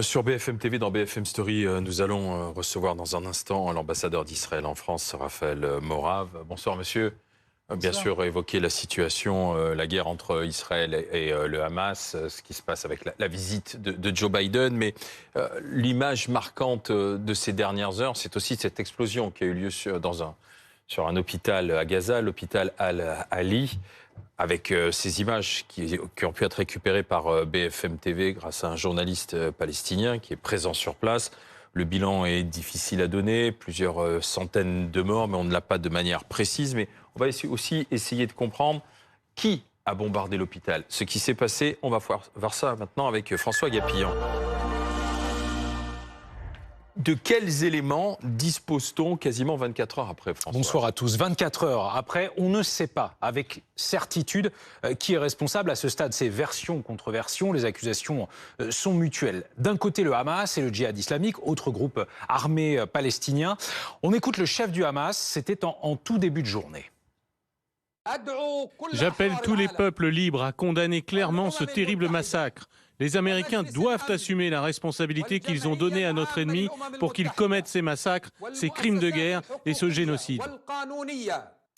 Sur BFM TV, dans BFM Story, nous allons recevoir dans un instant l'ambassadeur d'Israël en France, Raphaël Morave. Bonsoir monsieur. Bien sûr, évoquer la situation, la guerre entre Israël et le Hamas, ce qui se passe avec la visite de Joe Biden. Mais l'image marquante de ces dernières heures, c'est aussi cette explosion qui a eu lieu sur un hôpital à Gaza, l'hôpital Al-Ali, avec ces images qui ont pu être récupérées par BFM TV grâce à un journaliste palestinien qui est présent sur place. Le bilan est difficile à donner, plusieurs centaines de morts, mais on ne l'a pas de manière précise. Mais on va aussi essayer de comprendre qui a bombardé l'hôpital. Ce qui s'est passé, on va voir ça maintenant avec François Gapillan. De quels éléments dispose-t-on quasiment 24 heures après, François? Bonsoir à tous. 24 heures après, on ne sait pas avec certitude qui est responsable. À ce stade, c'est version contre version. Les accusations sont mutuelles. D'un côté, le Hamas et le djihad islamique, autre groupe armé palestinien. On écoute le chef du Hamas, c'était en tout début de journée. J'appelle tous les peuples libres à condamner clairement ce terrible massacre. Les Américains doivent assumer la responsabilité qu'ils ont donnée à notre ennemi pour qu'il commette ces massacres, ces crimes de guerre et ce génocide.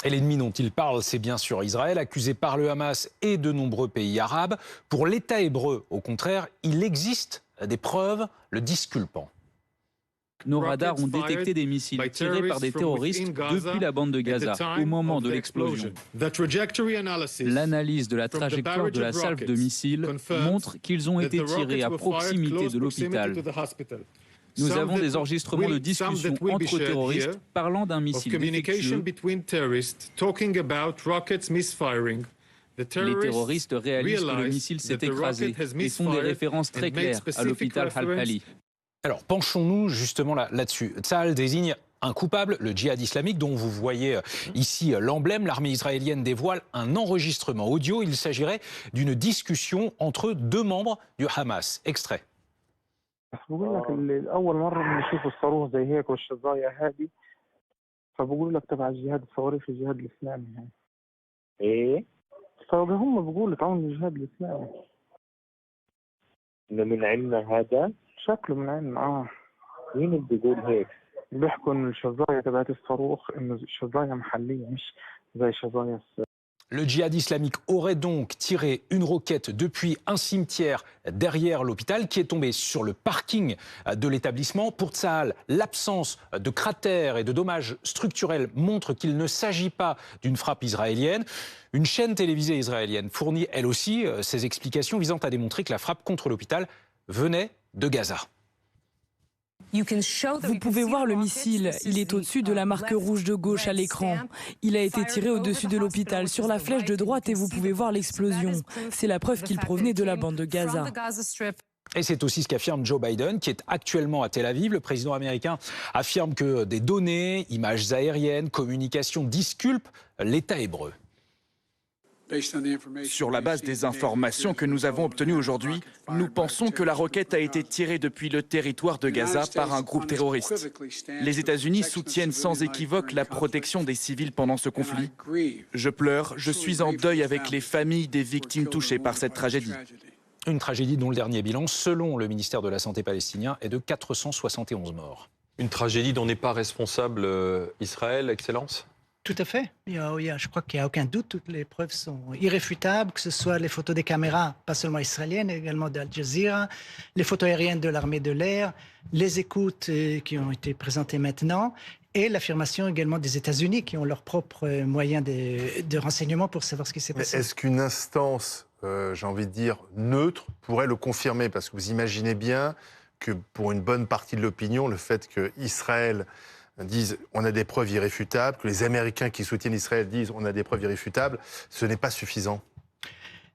Et l'ennemi dont il parle, c'est bien sûr Israël, accusé par le Hamas et de nombreux pays arabes. Pour l'État hébreu, au contraire, il existe des preuves le disculpant. Nos radars ont détecté des missiles tirés par des terroristes depuis la bande de Gaza au moment de l'explosion. L'analyse de la trajectoire de la salve de missiles montre qu'ils ont été tirés à proximité de l'hôpital. Nous avons des enregistrements de discussions entre terroristes parlant d'un missile défectueux. Les terroristes réalisent que le missile s'est écrasé et font des références très claires à l'hôpital Al-Ali. Alors, penchons-nous justement là-dessus. Tsahal désigne un coupable, le djihad islamique, dont vous voyez ici l'emblème. L'armée israélienne dévoile un enregistrement audio. Il s'agirait d'une discussion entre deux membres du Hamas. Extrait. شكله من عين مين اللي بيقول هيك؟ بيحكوا انه الشظايا تبعت الصاروخ انه شظايا محليه مش زي شظايا. Le djihad islamique aurait donc tiré une roquette depuis un cimetière derrière l'hôpital qui est tombé sur le parking de l'établissement. Pour Tsahal, l'absence de cratères et de dommages structurels montre qu'il ne s'agit pas d'une frappe israélienne. Une chaîne télévisée israélienne fournit elle aussi ses explications visant à démontrer que la frappe contre l'hôpital venait de Gaza. Vous pouvez voir le missile, il est au-dessus de la marque rouge de gauche à l'écran. Il a été tiré au-dessus de l'hôpital sur la flèche de droite et vous pouvez voir l'explosion. C'est la preuve qu'il provenait de la bande de Gaza. Et c'est aussi ce qu'affirme Joe Biden, qui est actuellement à Tel Aviv. Le président américain affirme que des données, images aériennes, communications disculpent l'État hébreu. Sur la base des informations que nous avons obtenues aujourd'hui, nous pensons que la roquette a été tirée depuis le territoire de Gaza par un groupe terroriste. Les États-Unis soutiennent sans équivoque la protection des civils pendant ce conflit. Je pleure, je suis en deuil avec les familles des victimes touchées par cette tragédie. Une tragédie dont le dernier bilan, selon le ministère de la Santé palestinien, est de 471 morts. Une tragédie dont n'est pas responsable Israël, Excellence? Tout à fait. Je crois qu'il n'y a aucun doute. Toutes les preuves sont irréfutables, que ce soit les photos des caméras, pas seulement israéliennes, mais également d'Al Jazeera, les photos aériennes de l'armée de l'air, les écoutes qui ont été présentées maintenant, et l'affirmation également des États-Unis qui ont leurs propres moyens de renseignement pour savoir ce qui s'est passé. Est-ce qu'une instance, j'ai envie de dire, neutre, pourrait le confirmer? Parce que vous imaginez bien que pour une bonne partie de l'opinion, le fait qu'Israël disent on a des preuves irréfutables, que les Américains qui soutiennent Israël disent on a des preuves irréfutables, ce n'est pas suffisant.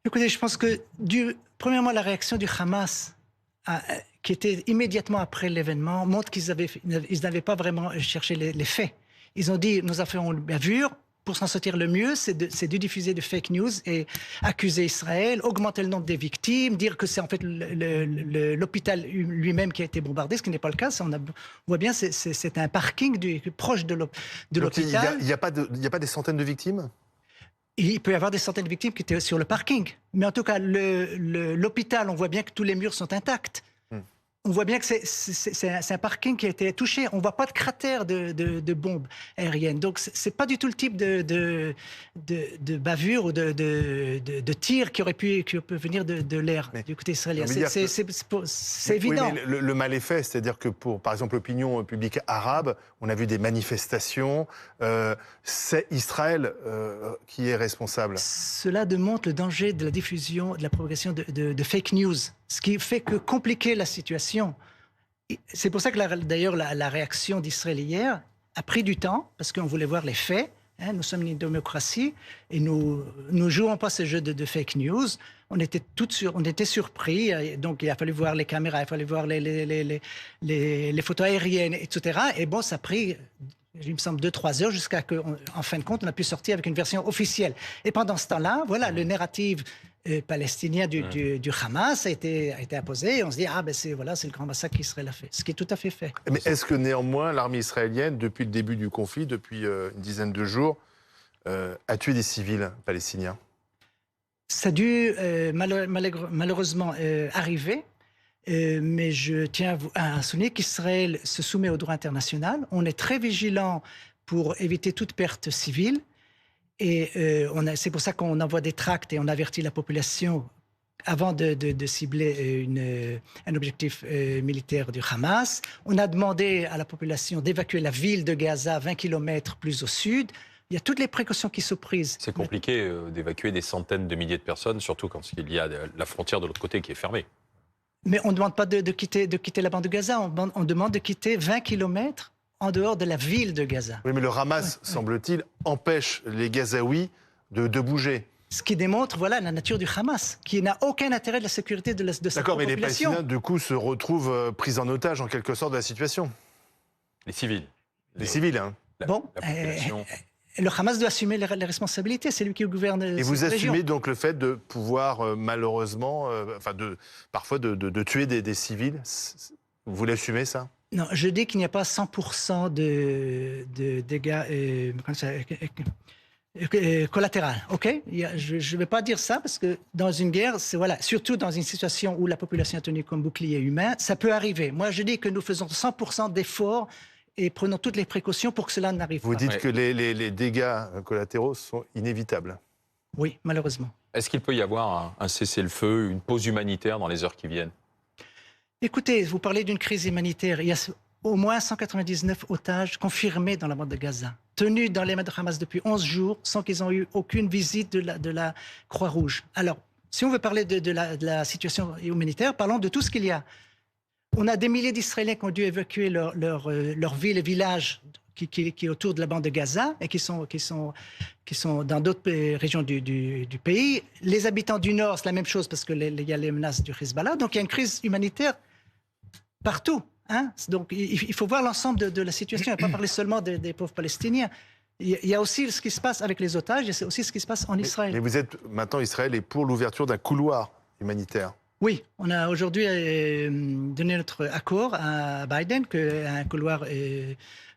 Écoutez, je pense que, premièrement, la réaction du Hamas, qui était immédiatement après l'événement, montre qu'ils n'avaient pas vraiment cherché les faits. Ils ont dit nous avons une bavure. Pour s'en sortir le mieux, c'est de diffuser des fake news et accuser Israël, augmenter le nombre des victimes, dire que c'est en fait l'hôpital lui-même qui a été bombardé, ce qui n'est pas le cas. Ça, on voit bien, c'est un parking proche de l'hôpital. Il n'y a pas des centaines de victimes? Il peut y avoir des centaines de victimes qui étaient sur le parking. Mais en tout cas, l'hôpital, on voit bien que tous les murs sont intacts. on voit bien que c'est un parking qui a été touché. On ne voit pas de cratère de bombes aériennes. Donc, ce n'est pas du tout le type de bavure ou de tir qui peut venir de l'air du côté israélien. C'est évident. Oui, mais le mal est fait. C'est-à-dire que pour, par exemple, l'opinion publique arabe, on a vu des manifestations. C'est Israël qui est responsable. Cela démontre le danger de la diffusion, de la propagation de fake news, ce qui fait que compliquer la situation. C'est pour ça que d'ailleurs la réaction d'Israël hier a pris du temps, parce qu'on voulait voir les faits. Hein, nous sommes une démocratie et nous ne jouons pas ce jeu de fake news. On était surpris, donc il a fallu voir les caméras, il a fallu voir les photos aériennes, etc. Et bon, ça a pris, il me semble, 2-3 heures jusqu'à qu'en fin de compte, on a pu sortir avec une version officielle. Et pendant ce temps-là, voilà, le narratif palestinien du Hamas a été imposé. Et on se dit, c'est le grand massacre qu'Israël a fait. Ce qui est tout à fait fait. Mais est-ce que néanmoins, l'armée israélienne, depuis le début du conflit, depuis une dizaine de jours, a tué des civils palestiniens? Ça a dû malheureusement arriver. Mais je tiens à souligner qu'Israël se soumet au droit international. On est très vigilant pour éviter toute perte civile. Et c'est pour ça qu'on envoie des tracts et on avertit la population avant de cibler un objectif militaire du Hamas. On a demandé à la population d'évacuer la ville de Gaza 20 km plus au sud. Il y a toutes les précautions qui sont prises. C'est compliqué d'évacuer des centaines de milliers de personnes, surtout quand il y a la frontière de l'autre côté qui est fermée. Mais on ne demande pas de quitter la bande de Gaza, on demande de quitter 20 km en dehors de la ville de Gaza. Oui, mais le Hamas, semble-t-il, empêche les Gazaouis de bouger. Ce qui démontre, la nature du Hamas, qui n'a aucun intérêt de la sécurité de sa population. D'accord, mais les Palestiniens, du coup, se retrouvent pris en otage, en quelque sorte, de la situation. Les civils. Les civils, hein. La population. Le Hamas doit assumer les responsabilités, c'est lui qui gouverne cette région. Et vous assumez donc le fait de pouvoir, malheureusement, parfois de tuer des civils. Vous l'assumez, ça? Non, je dis qu'il n'y a pas 100% de dégâts collatéraux, ok? Je ne vais pas dire ça, parce que dans une guerre, surtout dans une situation où la population est tenue comme bouclier humain, ça peut arriver. Moi, je dis que nous faisons 100% d'efforts et prenons toutes les précautions pour que cela n'arrive pas. Vous dites que les dégâts collatéraux sont inévitables? Oui, malheureusement. Est-ce qu'il peut y avoir un cessez-le-feu, une pause humanitaire dans les heures qui viennent? Écoutez, vous parlez d'une crise humanitaire. Il y a au moins 199 otages confirmés dans la bande de Gaza, tenus dans les mains de Hamas depuis 11 jours, sans qu'ils aient eu aucune visite de la Croix-Rouge. Alors, si on veut parler de la situation humanitaire, parlons de tout ce qu'il y a. On a des milliers d'Israéliens qui ont dû évacuer leur ville et village qui est autour de la bande de Gaza et qui sont dans d'autres régions du pays. Les habitants du Nord, c'est la même chose parce qu'il y a les menaces du Hezbollah. Donc, il y a une crise humanitaire partout. Hein. Donc, il faut voir l'ensemble de la situation. Il ne faut pas parler seulement des pauvres Palestiniens. Il y a aussi ce qui se passe avec les otages, il y a aussi ce qui se passe en Israël. Mais vous êtes, maintenant, Israël est pour l'ouverture d'un couloir humanitaire. Oui, on a aujourd'hui donné notre accord à Biden qu'un couloir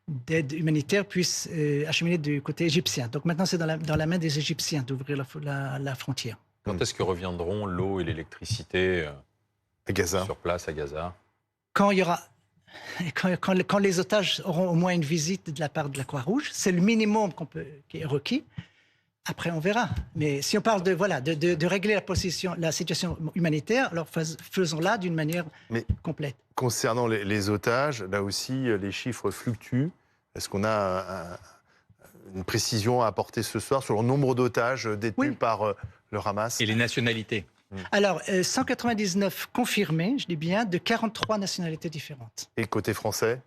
d'aide humanitaire puisse acheminer du côté égyptien. Donc maintenant, c'est dans la main des Égyptiens d'ouvrir la frontière. Quand est-ce que reviendront l'eau et l'électricité à Gaza, sur place à Gaza? Quand les otages auront au moins une visite de la part de la Croix-Rouge, c'est le minimum qui est requis. Après, on verra. Mais si on parle de régler la situation humanitaire, alors faisons-la d'une manière complète. Concernant les otages, là aussi, les chiffres fluctuent. Est-ce qu'on a une précision à apporter ce soir sur le nombre d'otages détenus par le Hamas? Et les nationalités? Alors, 199 confirmés, je dis bien, de 43 nationalités différentes. Et côté français?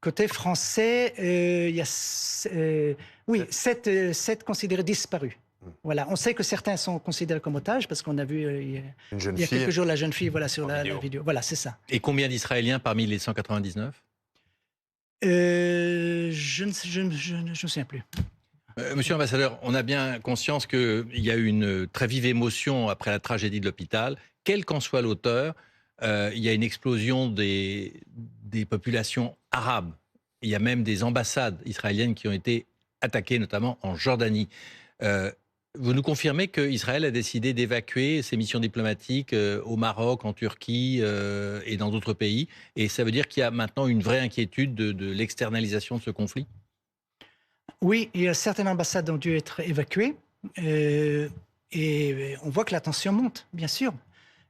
Côté français, il y a 7 considérés disparus. Voilà. On sait que certains sont considérés comme otages parce qu'on a vu il y a quelques jours la jeune fille sur la vidéo. Voilà, c'est ça. Et combien d'Israéliens parmi les 199 ? Je ne me souviens plus. Monsieur l'ambassadeur, on a bien conscience qu'il y a eu une très vive émotion après la tragédie de l'hôpital. Quel qu'en soit l'auteur, il y a une explosion des populations arabes. Il y a même des ambassades israéliennes qui ont été attaquées, notamment en Jordanie. Vous nous confirmez qu'Israël a décidé d'évacuer ses missions diplomatiques au Maroc, en Turquie et dans d'autres pays. Et ça veut dire qu'il y a maintenant une vraie inquiétude de l'externalisation de ce conflit? Oui, il y a certaines ambassades ont dû être évacuées. Et on voit que la tension monte, bien sûr.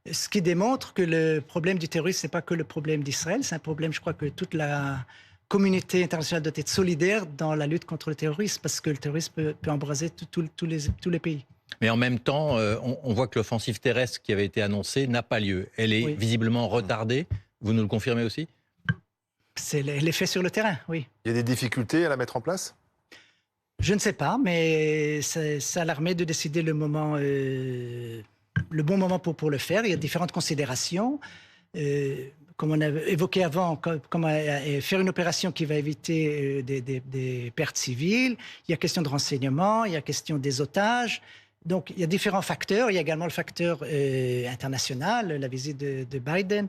Ce qui démontre que le problème du terrorisme, ce n'est pas que le problème d'Israël. C'est un problème, je crois, que toute la communauté internationale doit être solidaire dans la lutte contre le terrorisme, parce que le terrorisme peut embraser tous les pays. Mais en même temps, on voit que l'offensive terrestre qui avait été annoncée n'a pas lieu. Elle est visiblement retardée. Vous nous le confirmez aussi? C'est l'effet sur le terrain, oui. Il y a des difficultés à la mettre en place? Je ne sais pas, mais c'est à l'armée de décider le bon moment pour le faire. Il y a différentes considérations. Comme on a évoqué avant, comme faire une opération qui va éviter des pertes civiles. Il y a question de renseignement, il y a question des otages. Donc, il y a différents facteurs. Il y a également le facteur international, la visite de Biden.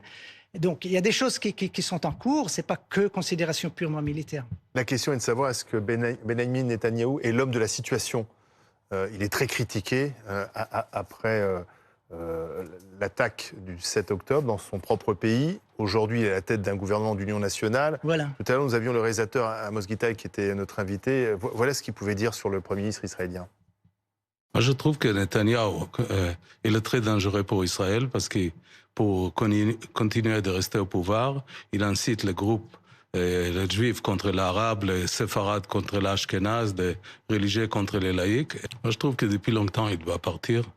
Donc, il y a des choses qui sont en cours. Ce n'est pas que considération purement militaire. La question est de savoir, est-ce que Benyamin Netanyahou est l'homme de la situation? Il est très critiqué après l'attaque du 7 octobre dans son propre pays. Aujourd'hui, il est à la tête d'un gouvernement d'union nationale. Voilà. Tout à l'heure, nous avions le réalisateur Amos Gitaï qui était notre invité. Voilà ce qu'il pouvait dire sur le Premier ministre israélien. Moi, je trouve que Netanyahou est très dangereux pour Israël parce que pour continuer de rester au pouvoir, il incite les groupes, les juifs contre l'arabe, les séfarades contre l'ashkénaze, les religieux contre les laïcs. Moi, je trouve que depuis longtemps, il doit partir. De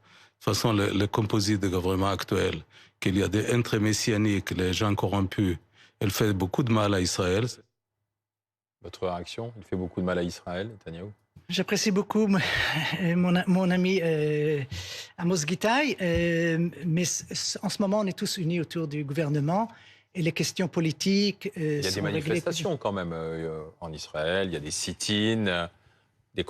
toute façon, le composite du gouvernement actuel, qu'il y a des êtres messianiques, les gens corrompus, elle fait beaucoup de mal à Israël. Votre réaction? Il fait beaucoup de mal à Israël, Netanyahou? J'apprécie beaucoup mon ami Amos Gitaï, mais en ce moment, on est tous unis autour du gouvernement et les questions politiques. Il y a des manifestations quand même en Israël, il y a des sit-ins, des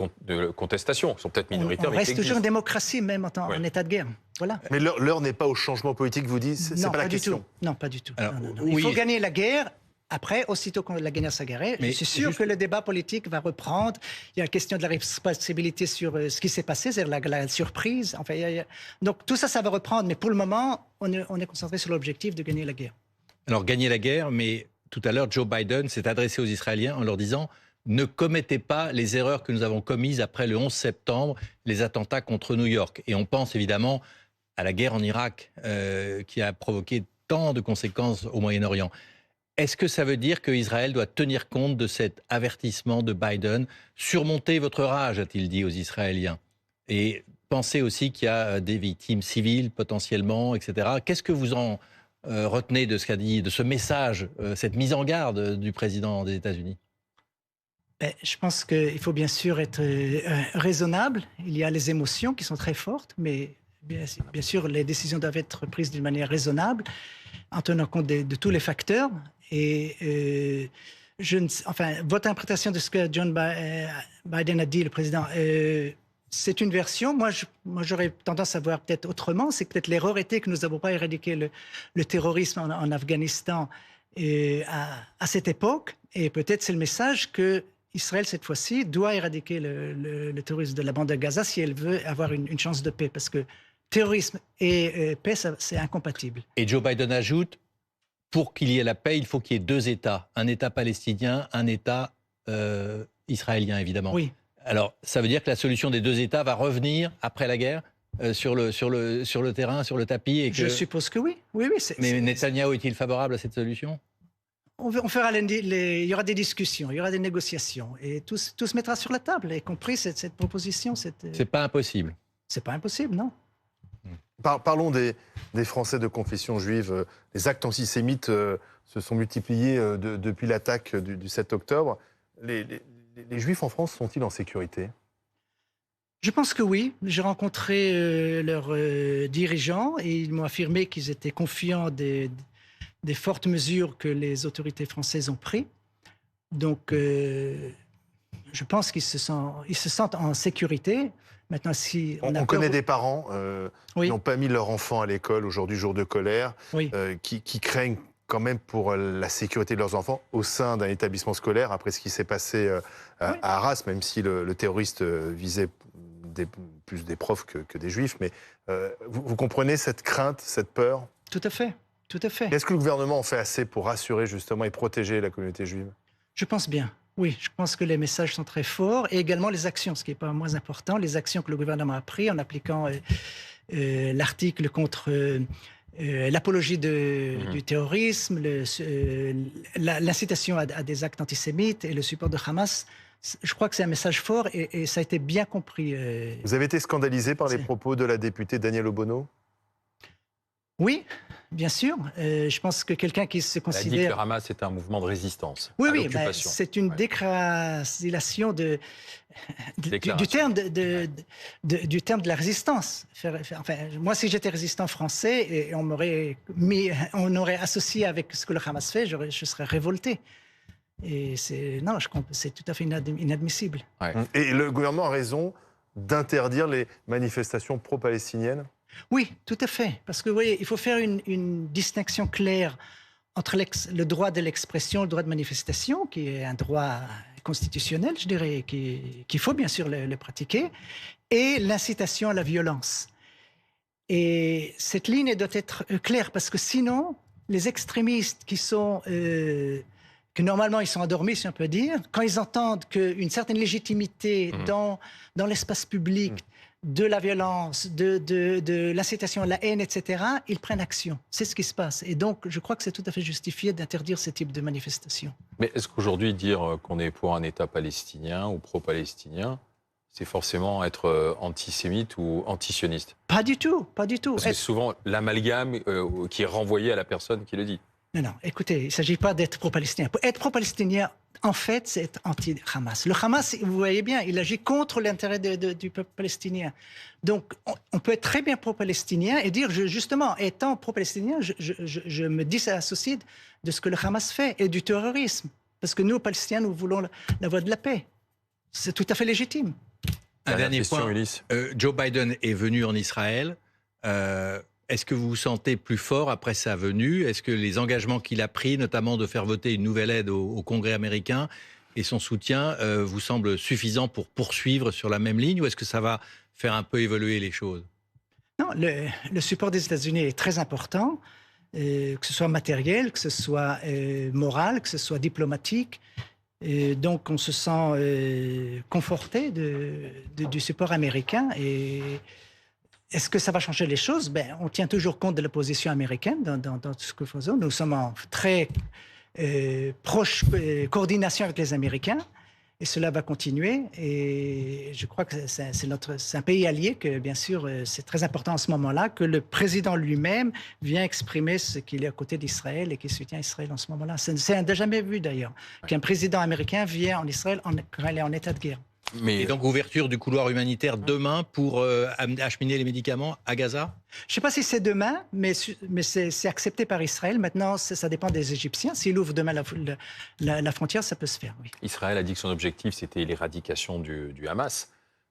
contestations qui sont peut-être minoritaires. On reste toujours une démocratie, même en état de guerre. Voilà. Mais l'heure n'est pas au changement politique, vous dites? C'est pas la question. Non, pas du tout. Alors, non. Il faut gagner la guerre. Après, aussitôt qu'on a gagné sa guerre, je suis sûr que le débat politique va reprendre. Il y a la question de la responsabilité sur ce qui s'est passé, c'est-à-dire la surprise. Enfin, donc tout ça, ça va reprendre. Mais pour le moment, on est concentré sur l'objectif de gagner la guerre. Alors, gagner la guerre, mais tout à l'heure, Joe Biden s'est adressé aux Israéliens en leur disant « Ne commettez pas les erreurs que nous avons commises après le 11 septembre, les attentats contre New York. » Et on pense évidemment à la guerre en Irak qui a provoqué tant de conséquences au Moyen-Orient. Est-ce que ça veut dire qu'Israël doit tenir compte de cet avertissement de Biden? Surmonter votre rage, a-t-il dit aux Israéliens. Et pensez aussi qu'il y a des victimes civiles potentiellement, etc. Qu'est-ce que vous en retenez de ce qu'a dit, de ce message, cette mise en garde du président des États-Unis? Je pense qu'il faut bien sûr être raisonnable. Il y a les émotions qui sont très fortes, mais bien sûr, les décisions doivent être prises d'une manière raisonnable, en tenant compte de tous les facteurs. Et votre interprétation de ce que John Biden a dit, le président, c'est une version. Moi, j'aurais tendance à voir peut-être autrement. C'est peut-être l'erreur était que nous n'avons pas éradiqué le terrorisme en Afghanistan à cette époque. Et peut-être c'est le message que Israël, cette fois-ci, doit éradiquer le terrorisme de la bande de Gaza si elle veut avoir une chance de paix. Parce que terrorisme et paix, c'est incompatible. Et Joe Biden ajoute, pour qu'il y ait la paix, il faut qu'il y ait deux États. Un État palestinien, un État israélien, évidemment. Oui. Alors, ça veut dire que la solution des deux États va revenir après la guerre sur le terrain, sur le tapis et que... Je suppose que oui. Mais Netanyahou est-il favorable à cette solution? On fera il y aura des discussions, il y aura des négociations. Et tout se mettra sur la table, y compris cette proposition. C'est pas impossible. C'est pas impossible, non. Parlons des Français de confession juive. Les actes antisémites se sont multipliés depuis l'attaque du 7 octobre. Les Juifs en France sont-ils en sécurité? Je pense que oui. J'ai rencontré leurs dirigeants et ils m'ont affirmé qu'ils étaient confiants des fortes mesures que les autorités françaises ont prises. Donc, je pense qu'ils se sentent en sécurité. Maintenant, si on connaît des parents qui n'ont pas mis leur enfant à l'école aujourd'hui, jour de colère, qui craignent quand même pour la sécurité de leurs enfants au sein d'un établissement scolaire après ce qui s'est passé à Arras, même si le terroriste visait plus des profs que des juifs, mais vous comprenez cette crainte, cette peur? Tout à fait, tout à fait. Est-ce que le gouvernement en fait assez pour rassurer justement et protéger la communauté juive? Je pense bien. Oui, je pense que les messages sont très forts et également les actions, ce qui n'est pas moins important, les actions que le gouvernement a prises en appliquant l'article contre l'apologie du terrorisme, l'incitation à des actes antisémites et le support de Hamas. Je crois que c'est un message fort et ça a été bien compris. Vous avez été scandalisé par les propos de la députée Danielle Obono? Oui, bien sûr. Je pense que quelqu'un qui se considère... Elle a dit que le Hamas est un mouvement de résistance. Oui, c'est une déclaration du terme de la résistance. Enfin, moi, si j'étais résistant français et on aurait associé avec ce que le Hamas fait, je serais révolté. Et c'est tout à fait inadmissible. Ouais. Et le gouvernement a raison d'interdire les manifestations pro-palestiniennes? Oui, tout à fait. Parce que vous voyez, il faut faire une distinction claire entre le droit de l'expression, le droit de manifestation, qui est un droit constitutionnel, je dirais, qu'il faut bien sûr le pratiquer, et l'incitation à la violence. Et cette ligne doit être claire, parce que sinon, les extrémistes qui sont... que normalement ils sont endormis, si on peut dire, quand ils entendent qu'une certaine légitimité dans l'espace public, de la violence, de l'incitation à la haine, etc., ils prennent action. C'est ce qui se passe. Et donc, je crois que c'est tout à fait justifié d'interdire ce type de manifestation. Mais est-ce qu'aujourd'hui, dire qu'on est pour un État palestinien ou pro-palestinien, c'est forcément être antisémite ou antisioniste? Pas du tout, pas du tout. Parce que c'est souvent l'amalgame qui est renvoyé à la personne qui le dit. Non, écoutez, il ne s'agit pas d'être pro-palestinien. Être pro-palestinien, en fait, c'est être anti-Hamas. Le Hamas, vous voyez bien, il agit contre l'intérêt du peuple palestinien. Donc, on peut être très bien pro-palestinien et dire, justement, étant pro-palestinien, je me dissassocie de ce que le Hamas fait et du terrorisme. Parce que nous, Palestiniens, nous voulons la voie de la paix. C'est tout à fait légitime. Un dernier point. Joe Biden est venu en Israël. Est-ce que vous vous sentez plus fort après sa venue? Est-ce que les engagements qu'il a pris, notamment de faire voter une nouvelle aide au Congrès américain et son soutien, vous semblent suffisants pour poursuivre sur la même ligne, ou est-ce que ça va faire un peu évoluer les choses? Non, le support des États-Unis est très important, que ce soit matériel, que ce soit moral, que ce soit diplomatique. Et donc on se sent conforté du support américain. Et est-ce que ça va changer les choses? On tient toujours compte de la position américaine dans tout ce que nous faisons. Nous sommes en très proche coordination avec les Américains et cela va continuer. Et je crois que c'est un pays allié que, bien sûr, c'est très important en ce moment-là que le président lui-même vient exprimer ce qu'il est à côté d'Israël et qu'il soutient Israël en ce moment-là. C'est jamais vu d'ailleurs qu'un président américain vient en Israël quand il est en état de guerre. Et donc, ouverture du couloir humanitaire demain pour acheminer les médicaments à Gaza? Je ne sais pas si c'est demain, mais c'est accepté par Israël. Maintenant, ça dépend des Égyptiens. S'ils ouvrent demain la frontière, ça peut se faire, oui. Israël a dit que son objectif, c'était l'éradication du Hamas.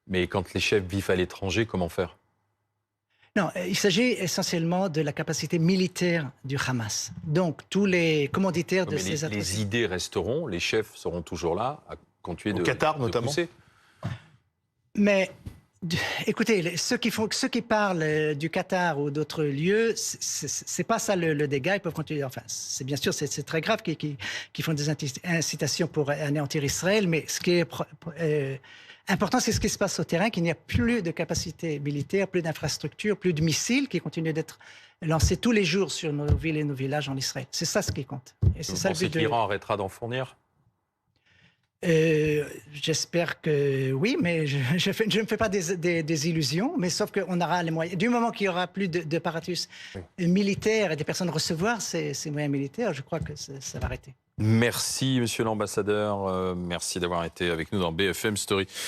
Mais quand les chefs vivent à l'étranger, comment faire? Non, il s'agit essentiellement de la capacité militaire du Hamas. Donc, tous les commanditaires de ces atrocités... Les idées resteront, les chefs seront toujours là, à continuer au Qatar, notamment. Pousser. Mais écoutez, ceux qui parlent du Qatar ou d'autres lieux, c'est pas ça le dégât. Ils peuvent continuer. Enfin, c'est bien sûr, c'est très grave qu'ils font des incitations pour anéantir Israël. Mais ce qui est important, c'est ce qui se passe au terrain, qu'il n'y a plus de capacité militaire, plus d'infrastructures, plus de missiles qui continuent d'être lancés tous les jours sur nos villes et nos villages en Israël. C'est ça ce qui compte. Et c'est ça le but. Vous pensez que l'Iran arrêtera d'en fournir? J'espère que oui, mais je ne me fais pas des illusions, mais sauf qu'on aura les moyens. Du moment qu'il y aura plus d'apparatus militaires et des personnes recevoir ces moyens militaires, je crois que ça va arrêter. Merci, monsieur l'ambassadeur. Merci d'avoir été avec nous dans BFM Story.